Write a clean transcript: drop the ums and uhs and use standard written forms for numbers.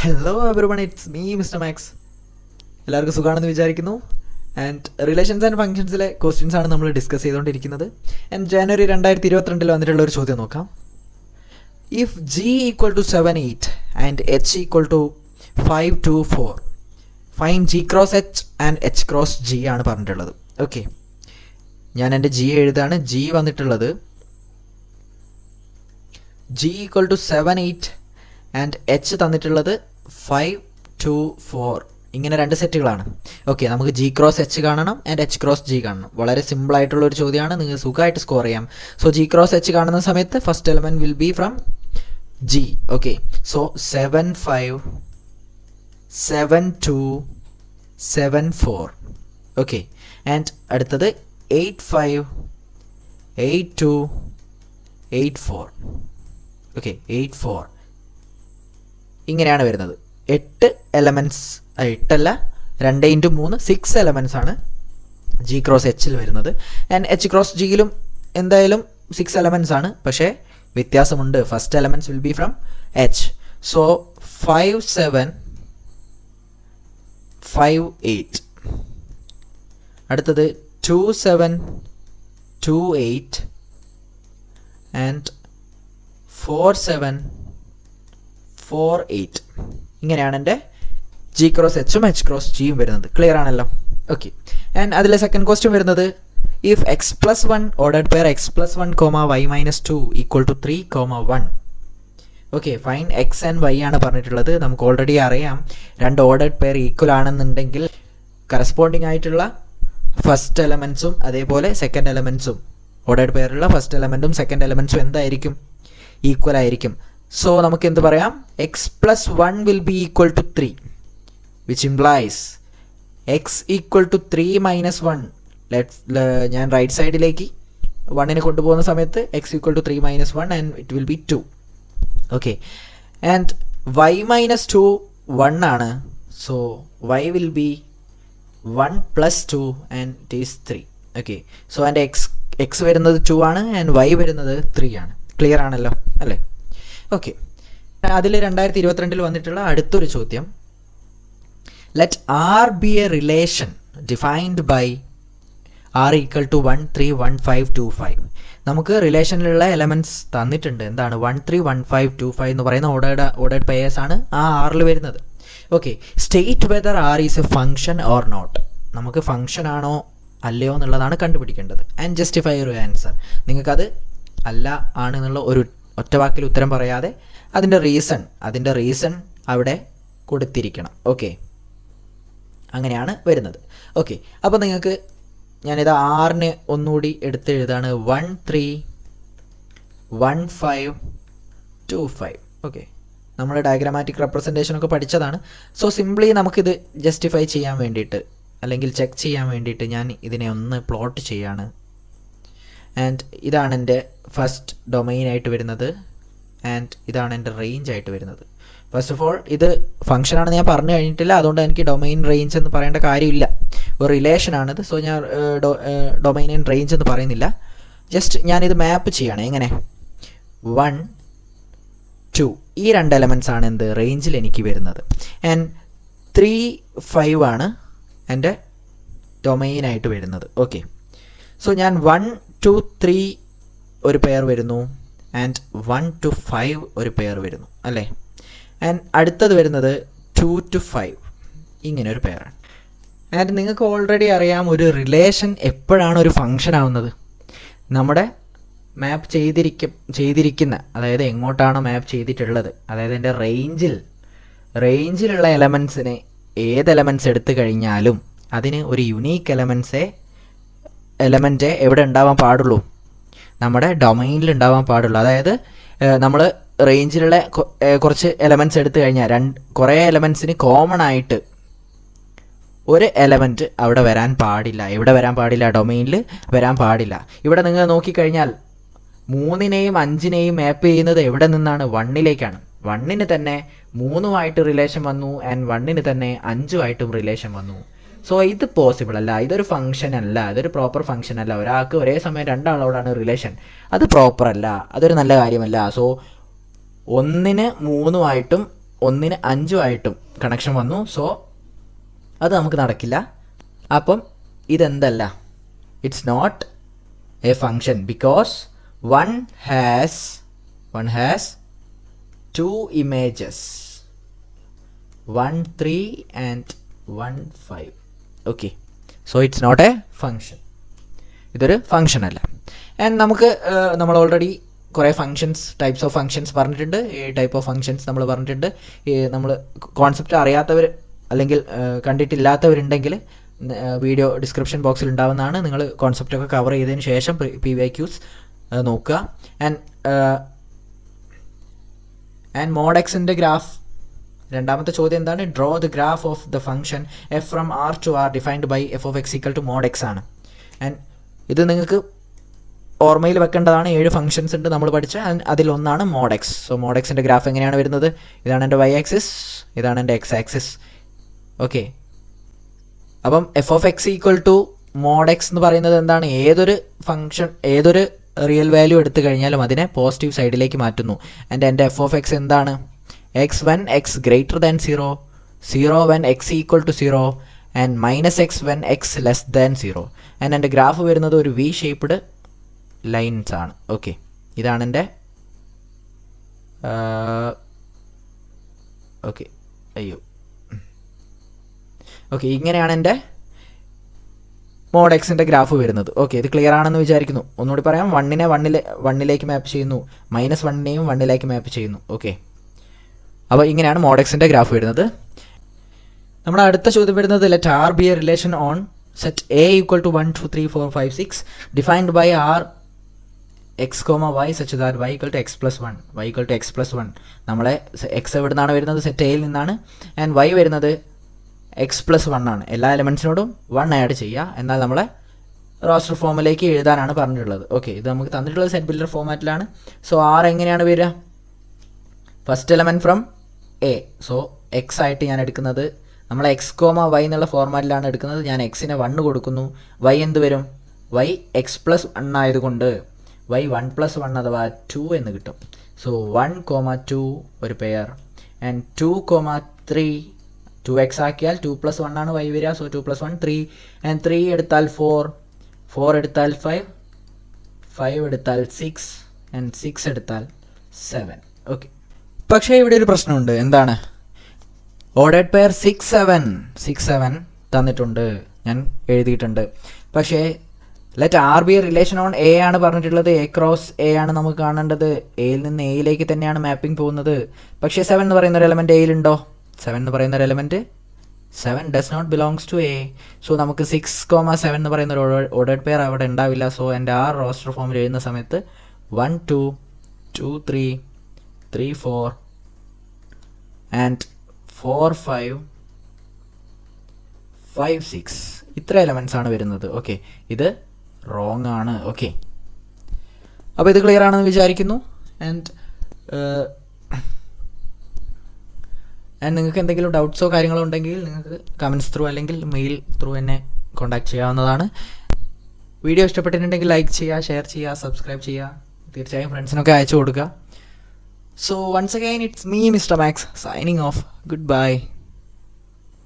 Hello everyone, it's me mister Max. എല്ലാവർക്കും സുഖമാണെന്ന് വിചാരിക്കുന്നു. ആൻഡ് റിലേഷൻസ് ആൻഡ് ഫംഗ്ഷൻസിലെ ക്വസ്റ്റ്യൻസ് ആണ് നമ്മൾ ഡിസ്കസ് ചെയ്തുകൊണ്ടിരിക്കുന്നത്. ആൻഡ് ജനുവരി 2022 വന്നിട്ടുള്ള ഒരു ചോദ്യം നോക്കാം. If G equal to 7, 8 and H equal to 5, 2, 4, fine G cross H and H cross G ആണ് പറഞ്ഞിട്ടുള്ളത്. ഓക്കെ, ഞാൻ എൻ്റെ ജി എഴുതാണ്. ജി വന്നിട്ടുള്ളത് G equal to 7, 8 and H തന്നിട്ടുള്ളത് 5, 2, 4. ഇങ്ങനെ രണ്ട് സെറ്റുകളാണ്. ഓക്കെ, നമുക്ക് ജി ക്രോസ് എച്ച് കാണണം ആൻഡ് എച്ച് ക്രോസ് ജി കാണണം. വളരെ സിമ്പിൾ ആയിട്ടുള്ള ഒരു ചോദ്യമാണ്, നിങ്ങൾക്ക് സുഖമായിട്ട് സ്കോർ ചെയ്യാം. സോ ജി ക്രോസ് എച്ച് കാണുന്ന സമയത്ത് first element will be from G. Okay, so 7, 5, 7, 2, 7, 4. Okay, and അടുത്തത് 8, 5, 8, 2, 8, 4. ഓക്കെ, 8, 4 ഇങ്ങനെയാണ് വരുന്നത്. 8 എലമെൻറ്റ്സ്, 8 2 × 3 6 എലമെൻറ്റ്സ് ആണ് ജി ക്രോസ് എച്ചിൽ വരുന്നത്. ആൻഡ് എച്ച് ക്രോസ് ജിയിലും എന്തായാലും 6 എലമെൻറ്റ്സ് ആണ്, പക്ഷേ വ്യത്യാസമുണ്ട്. First elements will be from H. So 5, 7, 5, 8. അടുത്തത് 2, 7, 2, 8 ആൻഡ് 4, 7, 4, 8. ഇങ്ങനെയാണ് എൻ്റെ ജി ക്രോസ് എച്ചും എച്ച് ക്രോസ് ജിയും വരുന്നത്. ക്ലിയർ ആണല്ലോ? ഓക്കെ, ആൻഡ് അതിലെ സെക്കൻഡ് ക്വസ്റ്റ്യൻ വരുന്നത് if X plus 1 ordered pair X plus 1, y - 2 equal to 3, 1. Okay, fine X and Y ആണ് പറഞ്ഞിട്ടുള്ളത്. നമുക്ക് ഓൾറെഡി അറിയാം, രണ്ട് ഓർഡേഡ് പെയർ ഈക്വൽ ആണെന്നുണ്ടെങ്കിൽ കറസ്പോണ്ടിങ് ആയിട്ടുള്ള ഫസ്റ്റ് എലമെൻറ്റ്സും അതേപോലെ സെക്കൻഡ് എലമെൻറ്റ്സും, ഓർഡേഡ് പെയറുള്ള ഫസ്റ്റ് എലമെൻറ്റും സെക്കൻഡ് എലമെൻറ്റ്സും എന്തായിരിക്കും? ഈക്വൽ ആയിരിക്കും. സോ നമുക്ക് എന്ത് പറയാം? X plus 1 will be equal to 3, which implies X equal to 3 - 1. ഞാൻ റൈറ്റ് സൈഡിലേക്ക് 1നെ കൊണ്ടുപോകുന്ന സമയത്ത് X equal to 3 - 1 and it will be 2. Okay, and y - 2 1 ആണ്. So y will be 1 + 2 and it is 3. Okay, so and X വരുന്നത് 2 ആണ് and y വരുന്നത് 3 ആണ്. ക്ലിയർ ആണല്ലോ അല്ലേ? ഓക്കെ, അതിൽ 2022 വന്നിട്ടുള്ള അടുത്തൊരു ചോദ്യം, let R be a relation defined by R equal to 1, 3, 1, 5, 2, 5. നമുക്ക് റിലേഷനിലുള്ള എലമെൻറ്റ്സ് തന്നിട്ടുണ്ട്. എന്താണ്? 1, 3, 1, 5, 2, 5 എന്ന് പറയുന്ന ഓർഡേഡ് പെയേഴ്സ് ആണ് ആ ആറിൽ വരുന്നത്. Okay, state whether R is a function or not. നമുക്ക് ഫംഗ്ഷൻ ആണോ അല്ലയോ എന്നുള്ളതാണ് കണ്ടുപിടിക്കേണ്ടത്. And justify your answer. നിങ്ങൾക്കത് അല്ല ആണ് എന്നുള്ള ഒരു ഒറ്റവാക്കിൽ ഉത്തരം പറയാതെ അതിൻ്റെ റീസൺ അവിടെ കൊടുത്തിരിക്കണം. ഓക്കെ, അങ്ങനെയാണ് വരുന്നത്. ഓക്കെ, അപ്പോൾ നിങ്ങൾക്ക് ഞാനിത് ആറിന് ഒന്നുകൂടി എടുത്തെഴുതാണ്. 1, 3, 1, 5, 2, 5. ഓക്കെ, നമ്മൾ ഡയഗ്രാമാറ്റിക് റെപ്രസെൻറ്റേഷനൊക്കെ പഠിച്ചതാണ്. സോ സിംപ്ലി നമുക്കിത് ജസ്റ്റിഫൈ ചെയ്യാൻ വേണ്ടിയിട്ട് അല്ലെങ്കിൽ ചെക്ക് ചെയ്യാൻ വേണ്ടിയിട്ട് ഞാൻ ഇതിനെ ഒന്ന് പ്ലോട്ട് ചെയ്യാണ്. ആൻഡ് ഇതാണ് എൻ്റെ ഫസ്റ്റ് ഡൊമൈനായിട്ട് വരുന്നത് ആൻഡ് ഇതാണ് എൻ്റെ റേഞ്ച് ആയിട്ട് വരുന്നത്. ഫസ്റ്റ് ഓഫ് ഓൾ ഇത് ഫംഗ്ഷനാണെന്ന് ഞാൻ പറഞ്ഞു കഴിഞ്ഞിട്ടില്ല, അതുകൊണ്ട് എനിക്ക് ഡൊമൈൻ റേഞ്ച് എന്ന് പറയേണ്ട കാര്യമില്ല. ഒരു റിലേഷനാണിത്. സോ ഞാൻ ഡൊമൈൻ ആൻഡ് റേഞ്ച് എന്ന് പറയുന്നില്ല. ജസ്റ്റ് ഞാനിത് മാപ്പ് ചെയ്യാണ്. എങ്ങനെ? 1, 2 ഈ രണ്ട് എലമെൻറ്റ്സ് ആണ് എന്ത് റേഞ്ചിൽ എനിക്ക് വരുന്നത്. ആൻഡ് 3, 5 ആണ് എൻ്റെ ഡൊമൈനായിട്ട് വരുന്നത്. ഓക്കെ, സോ ഞാൻ 1, 2, 3 ഒരു പെയർ വരുന്നു ആൻഡ് 1 to 5 ഒരു പെയർ വരുന്നു അല്ലേ? ആൻഡ് അടുത്തത് വരുന്നത് 2 to 5 ഇങ്ങനെ ഒരു പെയറാണ്. ആൻഡ് നിങ്ങൾക്ക് ഓൾറെഡി അറിയാം, ഒരു റിലേഷൻ എപ്പോഴാണ് ഒരു ഫംഗ്ഷൻ ആവുന്നത്? നമ്മുടെ മാപ്പ് ചെയ്തിരിക്കുന്ന, അതായത് എങ്ങോട്ടാണോ മാപ്പ് ചെയ്തിട്ടുള്ളത്, അതായത് എൻ്റെ റേഞ്ചിലുള്ള എലമെൻസിനെ ഏത് എലമെൻറ്റ്സ് എടുത്തു കഴിഞ്ഞാലും അതിന് ഒരു യുണീക്ക് എലമെൻറ്റ് എവിടെ ഉണ്ടാവാൻ പാടുള്ളൂ? നമ്മുടെ ഡൊമൈനിൽ ഉണ്ടാവാൻ പാടുള്ളൂ. അതായത് നമ്മൾ റേഞ്ചിലുള്ള കുറച്ച് എലമെൻറ്റ്സ് എടുത്തു കഴിഞ്ഞാൽ കുറേ എലമെൻറ്റ്സിന് കോമൺ ആയിട്ട് ഒരു എലമെൻറ്റ് അവിടെ വരാൻ പാടില്ല. എവിടെ വരാൻ പാടില്ല? ഡൊമൈനിൽ വരാൻ പാടില്ല. ഇവിടെ നിങ്ങൾ നോക്കിക്കഴിഞ്ഞാൽ 3നെയും 5നെയും മാപ്പ് ചെയ്യുന്നത് എവിടെ നിന്നാണ്? 1ലേക്കാണ്. 1ന് തന്നെ 3ഉമായിട്ട് റിലേഷൻ വന്നു ആൻഡ് 1ന് തന്നെ 5ഉമായിട്ടും റിലേഷൻ വന്നു. സോ ഇത് പോസിബിൾ അല്ല, ഇതൊരു ഫംഗ്ഷൻ അല്ല, അതൊരു പ്രോപ്പർ ഫംഗ്ഷൻ അല്ല. ഒരാൾക്ക് ഒരേ സമയം രണ്ടാളോടാണ് റിലേഷൻ, അത് പ്രോപ്പർ അല്ല, അതൊരു നല്ല കാര്യമല്ല. സോ 1ന് 3ഉമായിട്ടും 1ന് 5 ആയിട്ടും കണക്ഷൻ വന്നു. സോ അത് നമുക്ക് നടക്കില്ല. അപ്പം ഇതെന്തല്ല, it's not a function because one has 2 images, 1 3 and 1 5. okay, so it's not a function. ഇതൊരു ഫങ്ഷൻ അല്ല. ആൻഡ് നമുക്ക് നമ്മൾ ഓൾറെഡി കുറേ ഫങ്ഷൻസ്, ടൈപ്സ് ഓഫ് ഫങ്ഷൻസ് പറഞ്ഞിട്ടുണ്ട്. ഈ ടൈപ്പ് ഓഫ് ഫങ്ഷൻസ് നമ്മൾ പറഞ്ഞിട്ടുണ്ട്. നമ്മൾ കോൺസെപ്റ്റ് അറിയാത്തവർ അല്ലെങ്കിൽ കണ്ടിട്ടില്ലാത്തവരുണ്ടെങ്കിൽ വീഡിയോ ഡിസ്ക്രിപ്ഷൻ ബോക്സിൽ ഉണ്ടാവുന്നതാണ്. നിങ്ങൾ കോൺസെപ്റ്റൊക്കെ കവർ ചെയ്തതിന് ശേഷം PYQs നോക്കുക. ആൻഡ് മോഡ് എക്സിൻ്റെ ഗ്രാഫ്, രണ്ടാമത്തെ ചോദ്യം എന്താണ്? Draw the graph of the function f from R to R defined by f of x equal to mod x ആണ്. ആൻഡ് ഇത് നിങ്ങൾക്ക് ഓർമ്മയിൽ വെക്കേണ്ടതാണ്. 7 ഫംഗ്ഷൻസ് ഉണ്ട് നമ്മൾ പഠിച്ച, അതിലൊന്നാണ് മോഡ് എക്സ്. സോ മോഡ് എക്സിൻ്റെ ഗ്രാഫ് എങ്ങനെയാണ് വരുന്നത്? ഇതാണ് എൻ്റെ y ആക്സിസ്, ഇതാണ് എൻ്റെ x ആക്സിസ്. ഓക്കെ, അപ്പം f of x equal to mod x എന്ന് പറയുന്നത് എന്താണ്? ഏതൊരു ഫംഗ്ഷൻ, ഏതൊരു റിയൽ വാല്യൂ എടുത്തു കഴിഞ്ഞാലും അതിനെ പോസിറ്റീവ് സൈഡിലേക്ക് മാറ്റുന്നു. ആൻഡ് എൻ്റെ f of x എന്താണ്? x when x greater than 0, 0 when x equal to 0 and minus x when x less than 0. And എൻ്റെ ഗ്രാഫ് വരുന്നത് ഒരു വി ഷേപ്പ്ഡ് ലൈൻസ് ആണ്. ഓക്കെ, ഇതാണ് എൻ്റെ ഇങ്ങനെയാണ് എൻ്റെ മോഡ് എക്സിൻ്റെ ഗ്രാഫ് വരുന്നത്. ഓക്കെ, ഇത് ക്ലിയർ ആണെന്ന് വിചാരിക്കുന്നു. ഒന്നുകൂടി പറയാം. 1നെ 1ലേക്ക് മാപ്പ് ചെയ്യുന്നു, -1നെയും 1ലേക്ക് മാപ്പ് ചെയ്യുന്നു. ഓക്കെ, അപ്പോൾ ഇങ്ങനെയാണ് മോഡ് എക്സിൻ്റെ ഗ്രാഫ് വരുന്നത്. നമ്മുടെ അടുത്ത ചോദ്യം വരുന്നത് let R be a relation on set A equal to 1 2 3 4 5 6 defined by R x, y such that y equal to x plus 1, y equal to x plus 1. നമ്മളെ x എവിടെ നിന്നാണ് വരുന്നത്? സെറ്റ് എയിൽ നിന്നാണ്. ആൻഡ് y വരുന്നത് x plus 1 ആണ്. എല്ലാ എലമെൻറ്റ്സിനോടും 1 add ചെയ്യുക. എന്നാൽ നമ്മളെ റോസ്റ്റർ ഫോമിലേക്ക് എഴുതാനാണ് പറഞ്ഞിട്ടുള്ളത്. ഓക്കെ, ഇത് നമുക്ക് തന്നിട്ടുള്ളത് സെറ്റ് ബിൽഡർ ഫോമാറ്റിലാണ്. സോ R എങ്ങനെയാണ് വരിക? First element from A. So x ആയിട്ട് ഞാൻ എടുക്കുന്നത്, നമ്മൾ x, y എന്നുള്ള ഫോർമാറ്റിലാണ് എടുക്കുന്നത്. ഞാൻ എക്സിനെ 1 കൊടുക്കുന്നു. y എന്ത് വരും? y x plus 1 ആയതുകൊണ്ട് y 1 plus 1 അഥവാ 2 എന്ന് കിട്ടും. സോ 1, 2 ഒരു പെയർ. ആൻഡ് 2, 3 2x ആക്കിയാൽ 2 plus 1 ആണ് y വരിക. So 2 plus 1 3. ആൻഡ് 3 എടുത്താൽ 4, 4 എടുത്താൽ 5, 5 എടുത്താൽ 6 ആൻഡ് 6 എടുത്താൽ 7. ഓക്കെ, പക്ഷേ ഇവിടെ ഒരു പ്രശ്നമുണ്ട്. എന്താണ്? ഓർഡേഡ് പെയർ 6 7 തന്നിട്ടുണ്ട്, ഞാൻ എഴുതിയിട്ടുണ്ട്. പക്ഷേ let R be a relation on A ആണ് പറഞ്ഞിട്ടുള്ളത്. A ക്രോസ് A ആണ് നമുക്ക് കാണേണ്ടത്. എയിൽ നിന്ന് എയിലേക്ക് തന്നെയാണ് മാപ്പിംഗ് പോകുന്നത്. പക്ഷേ 7 എന്ന് പറയുന്ന ഒരു എലമെൻറ്റ് എയിലുണ്ടോ? 7 എന്ന് പറയുന്ന ഒരു element 7 does not belongs to A. So നമുക്ക് 6, 7 എന്ന് പറയുന്ന ഒരു ഓർഡേഡ് പെയർ അവിടെ ഉണ്ടാവില്ല. സോ എൻ്റെ R റോസ്റ്റർ ഫോമിൽ എഴുതുന്ന സമയത്ത് 1 2 2 3 3 4 ആൻഡ് 4 5 5 6 ഇത്ര എലമെൻറ്റ്സ് ആണ് വരുന്നത്. ഓക്കെ, ഇത് റോങ് ആണ്. ഓക്കെ, അപ്പോൾ ഇത് ക്ലിയർ ആണെന്ന് വിചാരിക്കുന്നു. ആൻഡ് നിങ്ങൾക്ക് എന്തെങ്കിലും ഡൗട്ട്സോ കാര്യങ്ങളോ ഉണ്ടെങ്കിൽ നിങ്ങൾക്ക് കമൻറ്റ്സ് ത്രൂ അല്ലെങ്കിൽ മെയിൽ ത്രൂ എന്നെ കോൺടാക്ട് ചെയ്യാവുന്നതാണ്. വീഡിയോ ഇഷ്ടപ്പെട്ടിട്ടുണ്ടെങ്കിൽ ലൈക്ക് ചെയ്യുക, ഷെയർ ചെയ്യുക, സബ്സ്ക്രൈബ് ചെയ്യുക. തീർച്ചയായും ഫ്രണ്ട്സിനൊക്കെ അയച്ചു കൊടുക്കുക. So once again, it's me, Mr. Max, signing off. Goodbye.